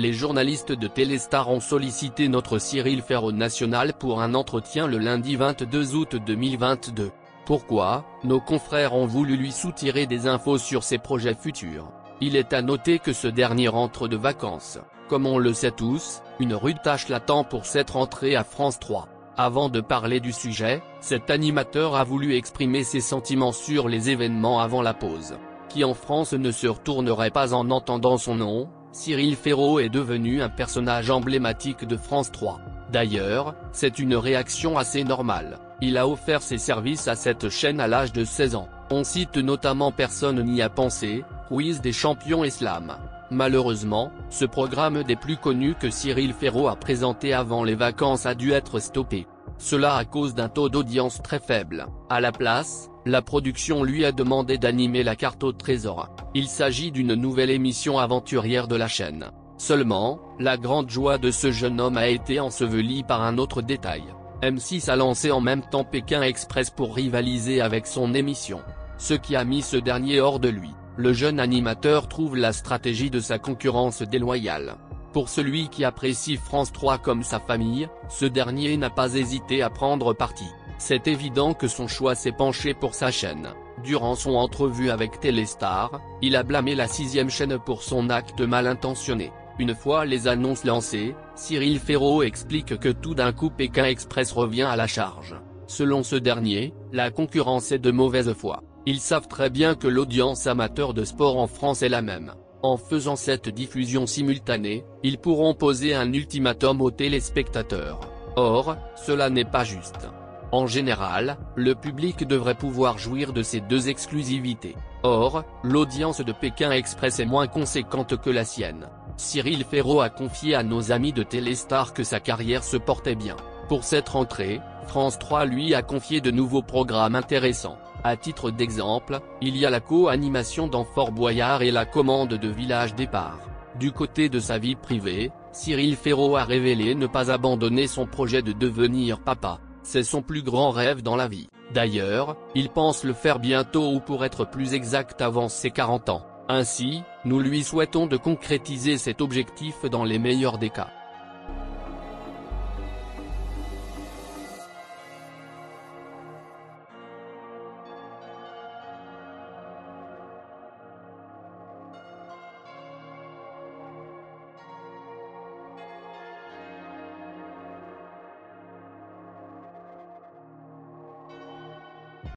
Les journalistes de Téléstar ont sollicité notre Cyril Ferraud national pour un entretien le lundi 22 août 2022. Pourquoi? Nos confrères ont voulu lui soutirer des infos sur ses projets futurs. Il est à noter que ce dernier rentre de vacances. Comme on le sait tous, une rude tâche l'attend pour cette rentrée à France 3. Avant de parler du sujet, cet animateur a voulu exprimer ses sentiments sur les événements avant la pause. Qui en France ne se retournerait pas en entendant son nom? Cyril Ferraud est devenu un personnage emblématique de France 3. D'ailleurs, c'est une réaction assez normale. Il a offert ses services à cette chaîne à l'âge de 16 ans. On cite notamment Personne n'y a pensé, Quiz des champions et Slam. Malheureusement, ce programme des plus connus que Cyril Ferraud a présenté avant les vacances a dû être stoppé. Cela à cause d'un taux d'audience très faible. À la place, la production lui a demandé d'animer la carte au trésor. Il s'agit d'une nouvelle émission aventurière de la chaîne. Seulement, la grande joie de ce jeune homme a été ensevelie par un autre détail. M6 a lancé en même temps Pékin Express pour rivaliser avec son émission. Ce qui a mis ce dernier hors de lui. Le jeune animateur trouve la stratégie de sa concurrence déloyale. Pour celui qui apprécie France 3 comme sa famille, ce dernier n'a pas hésité à prendre parti. C'est évident que son choix s'est penché pour sa chaîne. Durant son entrevue avec Téléstar, il a blâmé la 6ème chaîne pour son acte mal intentionné. Une fois les annonces lancées, Cyril Ferraud explique que tout d'un coup Pékin Express revient à la charge. Selon ce dernier, la concurrence est de mauvaise foi. Ils savent très bien que l'audience amateur de sport en France est la même. En faisant cette diffusion simultanée, ils pourront poser un ultimatum aux téléspectateurs. Or, cela n'est pas juste. En général, le public devrait pouvoir jouir de ces deux exclusivités. Or, l'audience de Pékin Express est moins conséquente que la sienne. Cyril Ferraud a confié à nos amis de Téléstar que sa carrière se portait bien. Pour cette rentrée, France 3 lui a confié de nouveaux programmes intéressants. À titre d'exemple, il y a la co-animation dans Fort Boyard et la commande de Village Départ. Du côté de sa vie privée, Cyril Ferraud a révélé ne pas abandonner son projet de devenir papa. C'est son plus grand rêve dans la vie. D'ailleurs, il pense le faire bientôt ou pour être plus exact avant ses 40 ans. Ainsi, nous lui souhaitons de concrétiser cet objectif dans les meilleurs des cas.